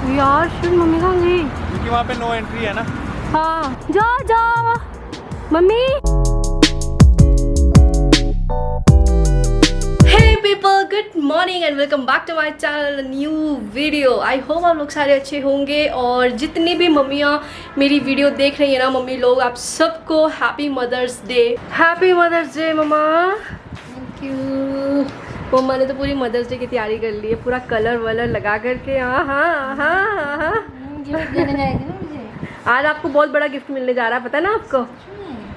यार shit, mummy कहाँ गई? क्योंकि वहाँ पे नो एंट्री है ना। हाँ जाओ जाओ mummy. Hey people, good morning and welcome back to my channel, a new video. I hope आप लोग सारे अच्छे होंगे और जितनी भी मम्मियाँ मेरी वीडियो देख रही है ना, मम्मी लोग, आप सबको happy mother's day. Happy mother's day mama. Thank you. Mama ने तो पूरी मदर्स डे की तैयारी कर ली है, पूरा कलर वलर लगा करके। हाँ हाँ हाँ हाँ। आज आपको बहुत बड़ा गिफ्ट मिलने जा रहा है, पता है ना आपको?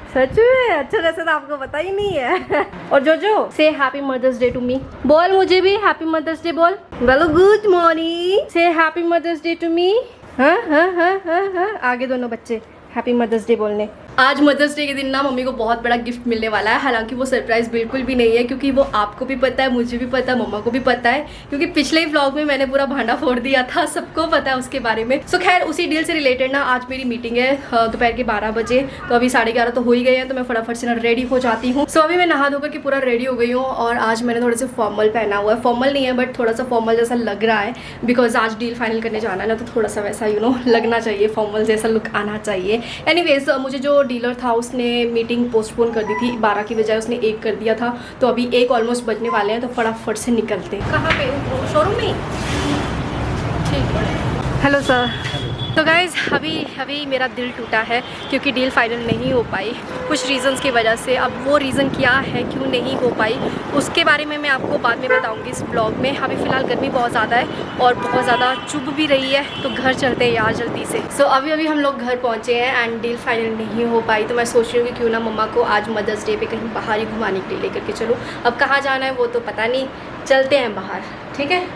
सच में? अच्छा, वैसे तो आपको पता ही नहीं है। और जो say happy mother's day to me. बोल मुझे भी हैप्पी मदर्स डे बोल। बोलो good morning. Say happy mother's day to me. हाँ हाँ हाँ हाँ हाँ, आगे दोनों बच्चे हैप्पी मदर्स डे बोलने। आज मदर्स डे के दिन ना मम्मी को बहुत बड़ा गिफ्ट मिलने वाला है। हालांकि वो सरप्राइज बिल्कुल भी नहीं है, क्योंकि वो आपको भी पता है, मुझे भी पता है, मम्मा को भी पता है, क्योंकि पिछले ही व्लॉग में मैंने पूरा भांडा फोड़ दिया था, सबको पता है उसके बारे में। सो खैर, उसी डील से रिलेटेड ना आज मेरी मीटिंग है दोपहर के 12 बजे। तो अभी 11:30 तो हो ही गए हैं, तो मैं फटाफट से ना रेडी हो जाती हूँ। सो अभी मैं नहा धोकर के पूरा रेडी हो गई हूँ और आज मैंने थोड़े से फॉर्मल पहना हुआ है। फॉर्मल नहीं है बट थोड़ा सा फॉर्मल जैसा लग रहा है, बिकॉज आज डील फाइनल करने जाना है ना, तो थोड़ा सा वैसा लगना चाहिए, फॉर्मल जैसा लुक आना चाहिए। एनीवेज, मुझे जो डीलर था उसने मीटिंग पोस्टपोन कर दी थी, 12 की बजाय उसने 1 कर दिया था। तो अभी 1 ऑलमोस्ट बजने वाले हैं, तो फटाफट से निकलते हैं। कहाँ पे? शोरूम में? ठीक है। Hello sir. तो गाइज़, अभी मेरा दिल टूटा है क्योंकि डील फाइनल नहीं हो पाई कुछ रीज़न्स की वजह से। अब वो रीज़न क्या है, क्यों नहीं हो पाई, उसके बारे में मैं आपको बाद में बताऊंगी इस ब्लॉग में। अभी फ़िलहाल गर्मी बहुत ज़्यादा है और बहुत ज़्यादा चुभ भी रही है, तो घर चलते हैं यार जल्दी से। सो अभी हम लोग घर पहुँचे हैं एंड डील फाइनल नहीं हो पाई। तो मैं सोच रही हूँ कि क्यों ना मम्मा को आज मदर्स डे पर कहीं बाहर ही घुमाने के लिए लेकर के चलो। अब कहाँ जाना है वो तो पता नहीं, चलते हैं बाहर। ठीक है?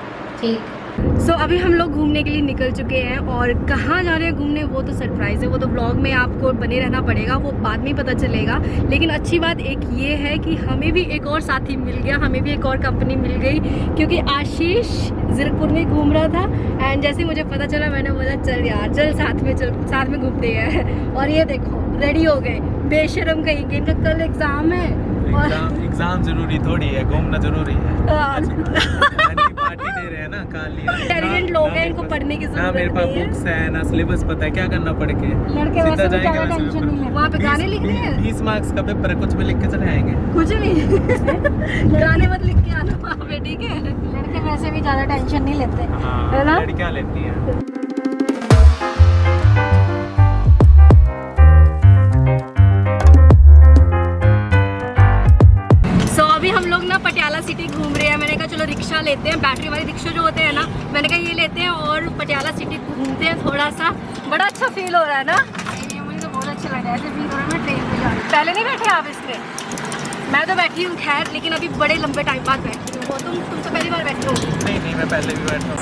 ठीक। सो अभी हम लोग घूमने के लिए निकल चुके हैं और कहाँ जा रहे हैं घूमने वो तो सरप्राइज़ है, वो तो ब्लॉग में आपको बने रहना पड़ेगा, वो बाद में पता चलेगा। लेकिन अच्छी बात एक ये है कि हमें भी एक और साथी मिल गया, हमें भी एक और कंपनी मिल गई, क्योंकि आशीष ज़ीरकपुर में घूम रहा था एंड जैसे मुझे पता चला मैंने बोला चल यार चल साथ में घूमते हैं। और ये देखो रेडी हो गए, बेशरम कहीं के, इनका कल एग्ज़ाम है। और एग्जाम जरूरी थोड़ी है, घूमना जरूरी है। पार्टी दे रहे हैं ना, इंटेलिजेंट लोग हैं, इनको पढ़ने की जरूरत ना मेरे पास नहीं है। बुक्स है ना सिलेबस पता है, क्या करना पड़ के लड़के वैसे भी ज़्यादा टेंशन नहीं लेते। वहाँ पे गाने लिखते हैं, 20 मार्क्स का पेपर है, कुछ भी लिख के चले आएंगे। कुछ नहीं। गाने मत लिख के आना वहाँ पे, ठीक है? लड़के वैसे भी ज़्यादा टेंशन नहीं लेते, है ना? लड़कियाँ लेती हैं। हम लोग ना पटियाला सिटी घूम रहे हैं। मैंने कहा चलो रिक्शा लेते हैं, बैटरी वाले रिक्शा जो होते हैं ना, मैंने कहा ये लेते हैं और पटियाला सिटी घूमते हैं थोड़ा सा। बड़ा अच्छा फील हो रहा है ना? मुझे तो बहुत अच्छा लग रहा है, ऐसे फील हो रहा है मैं ट्रेन पे जा रही हूँ। पहले नहीं बैठे आप इसमें? मैं तो बैठी हूँ खैर, लेकिन अभी बड़े लंबे टाइम बाद बैठी हूँ। तुम तो पहली बार बैठे हो? नहीं, मैं पहले भी बैठा हूँ।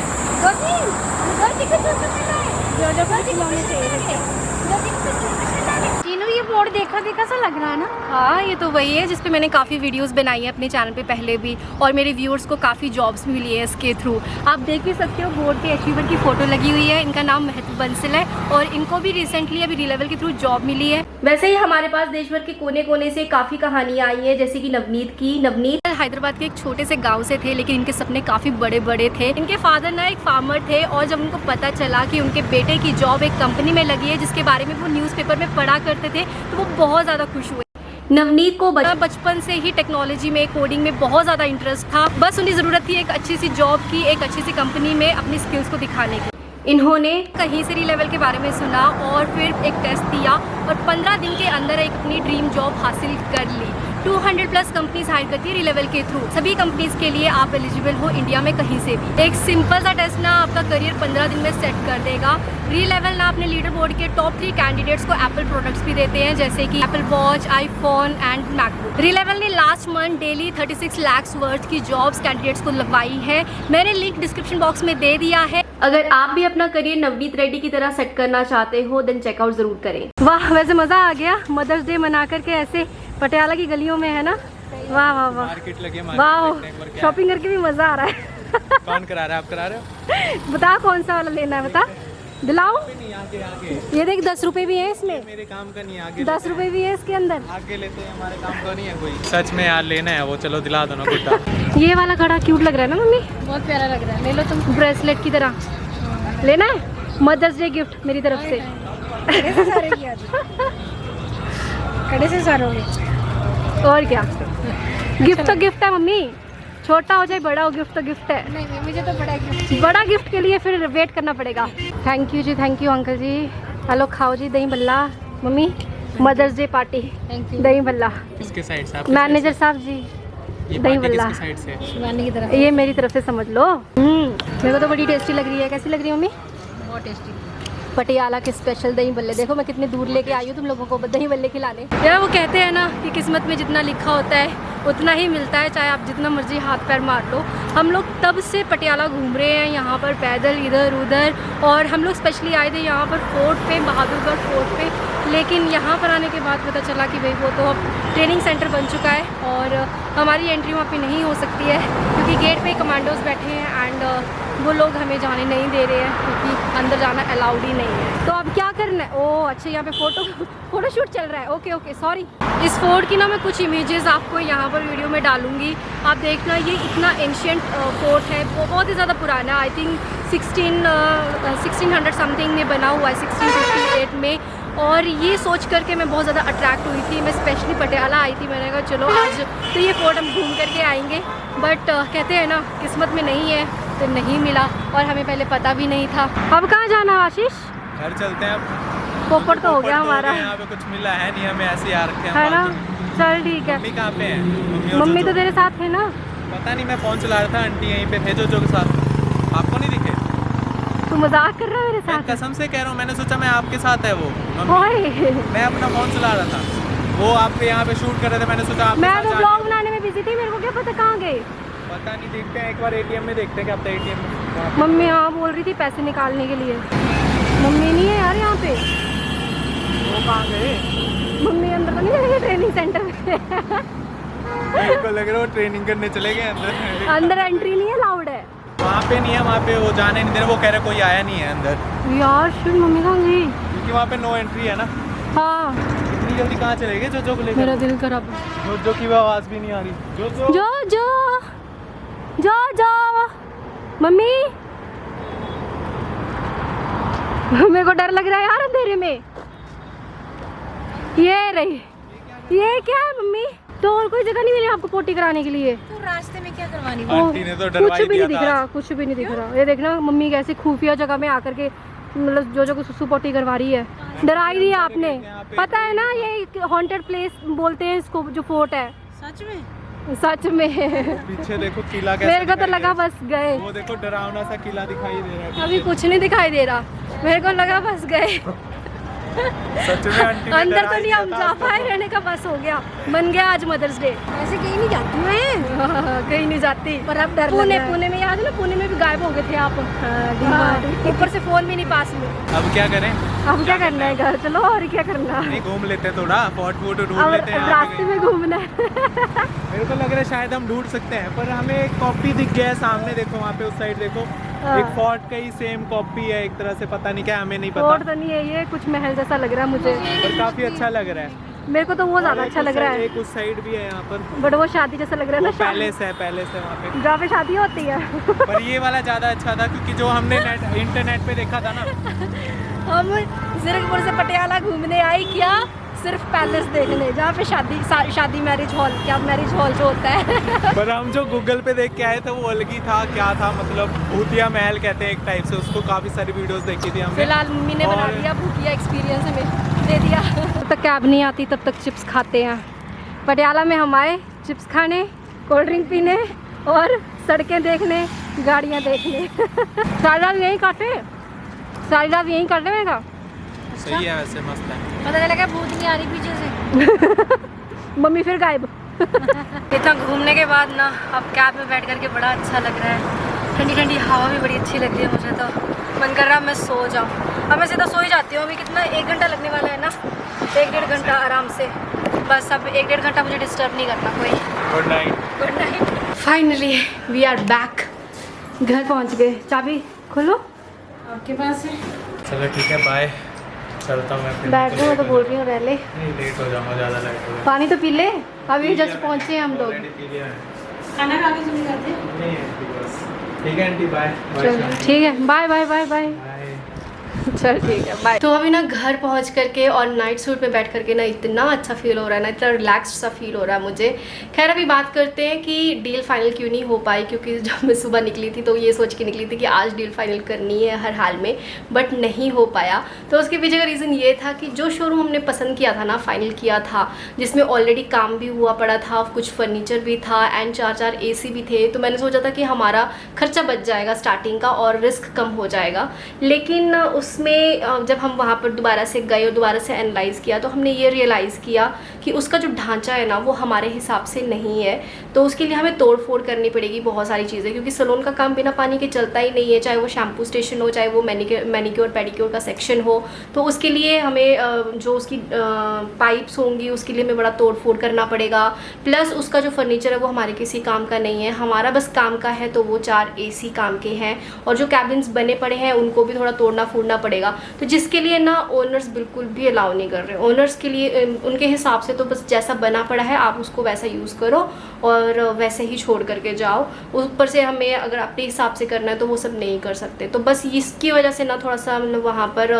ये बोर्ड देखा सा लग रहा है ना? हाँ, ये तो वही है जिस पे मैंने काफ़ी वीडियोस बनाई है अपने चैनल पे पहले भी, और मेरे व्यूअर्स को काफ़ी जॉब्स मिली है इसके थ्रू। आप देख भी सकते हो बोर्ड पे अचीवर की फ़ोटो लगी हुई है। इनका नाम महत्व बंसल है और इनको भी रिसेंटली अभी री-लेवल के थ्रू जॉब मिली है। वैसे ही हमारे पास देश भर के कोने कोने से काफ़ी कहानियाँ आई हैं, जैसे कि नवनीत हैदराबाद के एक छोटे से गाँव से थे, लेकिन इनके सपने काफ़ी बड़े बड़े थे। इनके फादर ना एक फार्मर थे और जब उनको पता चला कि उनके बेटे की जॉब एक कंपनी में लगी है जिसके बारे में वो न्यूज़पेपर में पढ़ा करते थे, तो वो बहुत ज़्यादा खुश हुए। नवनीत को बचपन से ही टेक्नोलॉजी में, कोडिंग में बहुत ज़्यादा इंटरेस्ट था। बस उन्हें ज़रूरत थी एक अच्छी सी जॉब की, एक अच्छी सी कंपनी में अपनी स्किल्स को दिखाने की। इन्होंने कहीं से री-लेवल के बारे में सुना और फिर एक टेस्ट दिया और 15 दिन के अंदर एक अपनी ड्रीम जॉब हासिल कर ली। 200+ कंपनीज हायर करती है री-लेवल के थ्रू। सभी कंपनीज के लिए आप एलिजिबल हो इंडिया में कहीं से भी। एक सिंपल सा टेस्ट ना आपका करियर 15 दिन में सेट कर देगा। री-लेवल ना अपने लीडर बोर्ड के टॉप 3 कैंडिडेट्स को एप्पल प्रोडक्ट्स भी देते हैं, जैसे कि Apple watch, iPhone and MacBook. Relevel ने last month daily 36 lakh worth की जॉब्स कैंडिडेट्स को लगवाई है। मैंने लिंक डिस्क्रिप्शन बॉक्स में दे दिया है। अगर आप भी अपना करियर नवनीत रेड्डी की तरह सेट करना चाहते हो देन चेकआउट जरूर करें। वाह, वैसे मजा आ गया मदर्स डे मना करके ऐसे पटियाला की गलियों में, है ना? वाह वाह वाह, मार्केट लगे, वाह, शॉपिंग करके भी मजा आ रहा है। कौन करा रहा है? आप करा रहे हो? बता कौन सा वाला लेना है, बता, दिलाओ। आगे। ये देख 10 रुपए भी है इसमें, मेरे काम का नहीं है, आगे 10 रुपए भी है इसके अंदर। आगे लेते हैं, हमारे काम का नहीं है कोई। सच में यार लेना है वो, चलो दिला दो ना गुड्डा। ये वाला कड़ा क्यूट लग रहा है ना मम्मी? बहुत प्यारा लग रहा है, ले लो तुम। ब्रेसलेट की तरह। लेना है मदर्स डे गिफ्ट मेरी तरफ से। कड़े से सारे किया कड़े से सारे होंगे। और क्या, गिफ्ट तो गिफ्ट है मम्मी, छोटा हो जाए बड़ा हो गिफ्ट तो गिफ्ट है। नहीं मुझे तो बड़ा गिफ्ट, बड़ा गिफ्ट के लिए फिर वेट करना पड़ेगा। थैंक यू जी, थैंक यू अंकल जी। हेलो खाओ जी dahi bhalla. Mummy mother's day party, thank you. Dahi bhalla. किसके साइड से? मैनेजर साहब जी, ये दही पार्टी भल्ला किसके साइड से? शिवानी की तरफ ये मेरी तरफ से समझ लो। मेरे को तो बड़ी टेस्टी लग रही है। कैसी लग रही है मम्मी? बहुत टेस्टी। पटियाला के स्पेशल दही भल्ले। देखो मैं कितनी दूर लेके आई हूँ तुम लोगों को दही भल्ले खिलाने। यार वो कहते हैं ना कि किस्मत में जितना लिखा होता है उतना ही मिलता है, चाहे आप जितना मर्जी हाथ पैर मार लो। हम लोग तब से पटियाला घूम रहे हैं यहाँ पर पैदल इधर उधर, और हम लोग स्पेशली आए थे यहाँ पर फोर्ट पे, बहादुरगढ़ फोर्ट पे। लेकिन यहाँ पर आने के बाद पता चला कि भाई वो तो अब ट्रेनिंग सेंटर बन चुका है और हमारी एंट्री वहाँ पे नहीं हो सकती है क्योंकि गेट पे कमांडोज बैठे हैं एंड वो लोग हमें जाने नहीं दे रहे हैं क्योंकि अंदर जाना अलाउड ही नहीं है। तो अब क्या करना है? ओह अच्छा, यहाँ पे फ़ोटोशूट चल रहा है। Okay okay sorry. इस फोर्ट की ना मैं कुछ इमेजेस आपको यहाँ पर वीडियो में डालूंगी, आप देखना। ये इतना एंशियंट फोर्ट है, बहुत ही ज़्यादा पुराना, आई थिंक 1600 समथिंग में बना हुआ है, 1658 में। और ये सोच करके मैं बहुत ज़्यादा अट्रैक्ट हुई थी। मैं स्पेशली पटियाला आई थी, मैंने कहा चलो आज तो ये फोर्ट हम घूम करके आएंगे। बट कहते हैं ना किस्मत में नहीं है तो नहीं मिला, और हमें पहले पता भी नहीं था। अब कहाँ जाना है आशीष? घर चलते हैं अब। पोपट तो हो गया हमारा। यहाँ पे कुछ मिला है नहीं हमें, ऐसे ही आ रखे हैं है ना? फालतू। चल ठीक है। मम्मी कहाँ पे है? और मम्मी जो तो तेरे साथ है ना? पता नहीं, मैं फोन चला रहा था, आंटी यहीं पे थे जो के साथ। आपको नहीं दिखे? तू मजाक कर रहा है मेरे मैं साथ? कसम से कह रहा हूँ, मैंने सोचा मैं आपके साथ है वो। ओए मैं अपना फोन चला रहा था, वो आपके यहाँ पे शूट कर रहे थे, मैंने सोचा आपके मैं साथ तो जाके- ब्लॉग बनाने में बिजी थी, मेरे को क्या पता कहाँ गए। पता नहीं, देखते हैं एक बार एटीएम में, देखते हैं क्या पता एटीएम में। मम्मी हाँ बोल रही थी पैसे निकालने के लिए। मम्मी नहीं है यार यहाँ पे। वो कहाँ गए? मम्मी अंदर तो नहीं गई ट्रेनिंग सेंटर में? मेरे को लग रहा है वो ट्रेनिंग करने चले गए अंदर। अंदर एंट्री नहीं अलाउड है वहाँ पे नहीं है, वहाँ पे वो जाने नहीं दे रहे, वो कह रहे कोई आया नहीं है अंदर, यार। शिट मम्मी कहाँ गई? क्योंकि वहाँ पे नो एंट्री है ना। हाँ इतनी जल्दी कहाँ चले गए जो को लेकर? मेरा दिल खराब। जो की आवाज़ भी नहीं आ रही। जो जो जो जो जो मम्मी मेरे को डर लग रहा है यार अंधेरे में। ये रही, ये क्या है मम्मी? तो और कोई जगह नहीं मिली आपको पोटी कराने के लिए? तो रास्ते में क्या करवानी? आंटी ने तो कुछ डरवाई भी दिया नहीं दिख था। रहा, कुछ भी नहीं दिख रहा। ये देखना मम्मी कैसी खुफिया जगह में आकर के मतलब जो को सुसु पोटी करवा रही है। डराई दी आपने, पता है ना ये हॉन्टेड प्लेस बोलते हैं इसको जो फोर्ट है। सच में? सच में। पीछे देखो किला कैसा मेरे को तो दिखाई लगा दे रहा बस गए। है। वो देखो डरावना सा किला दिखाई दे रहा है। अभी कुछ नहीं दिखाई दे रहा, मेरे को लगा बस गए। सच में आंटी ने अंदर तो डराई नहीं, हम दिया जा था पाए, रहने का बस हो गया, बन गया आज मदर्स डे। ऐसे कहीं नहीं जाती मैं, कहीं नहीं जाती। पर अब डर लग पुणे रहा है। पुणे में याद है ना, पुणे में भी गायब हो गए थे आप। हाँ, ऊपर से फोन भी नहीं पास में। अब क्या करें? अब क्या करना है? घर चलो और क्या करना है? नहीं घूम लेते थोड़ा, फोर्ट वोट ढूंढ अब लेते हैं यहाँ पे रास्ते में घूमना है। मेरे को लग रहा है शायद हम ढूंढ सकते हैं, पर हमें एक कॉपी दिख गया है सामने, देखो वहाँ पे उस साइड देखो, एक फोर्ट का ही सेम कॉपी है एक तरह से, पता नहीं क्या, हमें नहीं पता, फोर्ट तो नहीं है ये, कुछ महल जैसा लग रहा है मुझे। पर काफी अच्छा लग रहा है। मेरे को तो वो ज्यादा अच्छा लग रहा है, एक उस साइड भी है यहाँ पर, बट वो शादी जैसा लग रहा है ना, पैलेस है वहाँ पे, जहाँ पे शादी होती है। पर ये वाला ज्यादा अच्छा था क्योंकि जो हमने इंटरनेट पे देखा था ना। हम जीरकपुर से पटियाला घूमने आई क्या, सिर्फ पैलेस देखने, जहाँ पे शादी मैरिज हॉल, क्या मैरिज हॉल जो होता है। पर हम जो गूगल पे देख के आए थे वो अलग ही था, क्या था मतलब भूतिया महल कहते हैं एक टाइप से उसको, काफी सारी वीडियोस देखी थी हमने। फिलहाल मम्मी ने बना दिया, भूतिया एक्सपीरियंस हमें दे दिया। जब तक कैब नहीं आती तब तक चिप्स खाते हैं। पटियाला में हम आए चिप्स खाने, कोल्ड ड्रिंक पीने और सड़कें देखने, गाड़ियाँ देखने। सारी रात यहीं काटे, सारी रात यहीं काटे। मैं कहा सही है, वैसे मस्त है। पता लगा भूत नहीं आ रही पीछे से। मम्मी फिर गायब। इतना घूमने के बाद ना अब कैब में बैठ करके बड़ा अच्छा लग रहा है, ठंडी ठंडी हवा भी बड़ी अच्छी लग रही है। मुझे तो मन कर रहा है मैं सो जाऊँ। अब मैं सीधा सो ही जाती हूँ। अभी कितना 1 घंटा लगने वाला है ना, 1-1.5 घंटा आराम से, बस अब 1-1.5 घंटा मुझे डिस्टर्ब नहीं करना कोई। Good night. Good night. Finally we are back, घर पहुँच गए। चाबी खोलो, आपके पास है? चलो ठीक है, बाय, चलता हूँ मैं फिर। बैठ जाओ, मैं तो बोल रही हूँ रह ले। नहीं लेट हो जाऊँगा, ज़्यादा लेट हो जाऊँगा। पानी तो पी ले, अभी जस्ट पहुँचे हैं हम लोग। Already पी लिया है। खाना खा के चले जाते? नहीं आंटी बस। ठीक है आंटी, बाय। चलो ठीक है, bye bye bye bye. Bye. चल ठीक है बाय। तो अभी ना घर पहुंच करके और नाइट सूट में बैठ करके ना इतना अच्छा फील हो रहा है ना, इतना रिलैक्स सा फील हो रहा है मुझे। खैर अभी बात करते हैं कि डील फाइनल क्यों नहीं हो पाई, क्योंकि जब मैं सुबह निकली थी तो ये सोच के निकली थी कि आज डील फाइनल करनी है हर हाल में, बट नहीं हो पाया। तो उसके पीछे का रीज़न ये था कि जो शोरूम हमने पसंद किया था ना, फाइनल किया था, जिसमें ऑलरेडी काम भी हुआ पड़ा था, कुछ फर्नीचर भी था एंड 4 AC भी थे, तो मैंने सोचा था कि हमारा खर्चा बच जाएगा स्टार्टिंग का और रिस्क कम हो जाएगा। लेकिन उसमें जब हम वहाँ पर दोबारा से गए और दोबारा से एनालाइज़ किया तो हमने ये रियलाइज़ किया कि उसका जो ढांचा है ना वो हमारे हिसाब से नहीं है। तो उसके लिए हमें तोड़ फोड़ करनी पड़ेगी बहुत सारी चीज़ें, क्योंकि सैलून का काम बिना पानी के चलता ही नहीं है, चाहे वो शैम्पू स्टेशन हो, चाहे वो मैनिक्योर पेडिक्योर का सेक्शन हो। तो उसके लिए हमें जो उसकी पाइप्स होंगी उसके लिए हमें बड़ा तोड़ फोड़ करना पड़ेगा। प्लस उसका जो फर्नीचर है वो हमारे किसी काम का नहीं है, हमारा बस काम का है, तो वो 4 AC काम के हैं। और जो कैबिन्स बने पड़े हैं उनको भी थोड़ा तोड़ना फोड़ना पड़ेगा, तो जिसके लिए ना ओनर्स बिल्कुल भी अलाउ नहीं कर रहे। ओनर्स के लिए उनके हिसाब से तो बस जैसा बना पड़ा है आप उसको वैसा यूज़ करो और वैसे ही छोड़ करके जाओ। ऊपर से हमें अगर अपने हिसाब से करना है तो वो सब नहीं कर सकते। तो बस इसकी वजह से ना थोड़ा सा मतलब वहाँ पर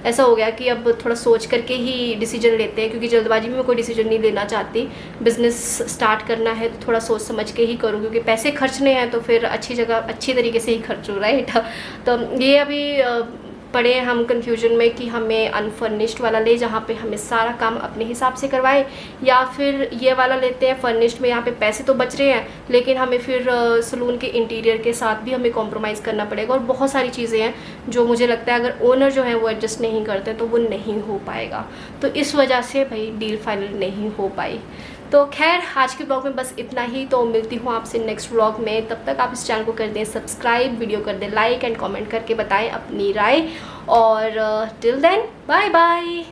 ऐसा हो गया कि अब थोड़ा सोच करके ही डिसीजन लेते हैं, क्योंकि जल्दबाजी में मैं कोई डिसीजन नहीं लेना चाहती। बिज़नेस स्टार्ट करना है तो थोड़ा सोच समझ के ही करूँ, क्योंकि पैसे खर्चने हैं तो फिर अच्छी जगह अच्छी तरीके से ही खर्चो, राइट। तो ये अभी पड़े हैं हम कंफ्यूजन में कि हमें अनफर्निश्ड वाला ले, जहाँ पे हमें सारा काम अपने हिसाब से करवाए, या फिर ये वाला लेते हैं फर्निश्ड में। यहाँ पे पैसे तो बच रहे हैं लेकिन हमें फिर सलून के इंटीरियर के साथ भी हमें कॉम्प्रोमाइज़ करना पड़ेगा और बहुत सारी चीज़ें हैं जो मुझे लगता है अगर ओनर जो है वो एडजस्ट नहीं करते तो वो नहीं हो पाएगा। तो इस वजह से भाई डील फाइनल नहीं हो पाई। तो खैर आज के ब्लॉग में बस इतना ही। तो मिलती हूँ आपसे नेक्स्ट ब्लॉग में, तब तक आप इस चैनल को कर दें सब्सक्राइब, वीडियो कर दें लाइक एंड कमेंट करके बताएं अपनी राय। और टिल देन बाय बाय।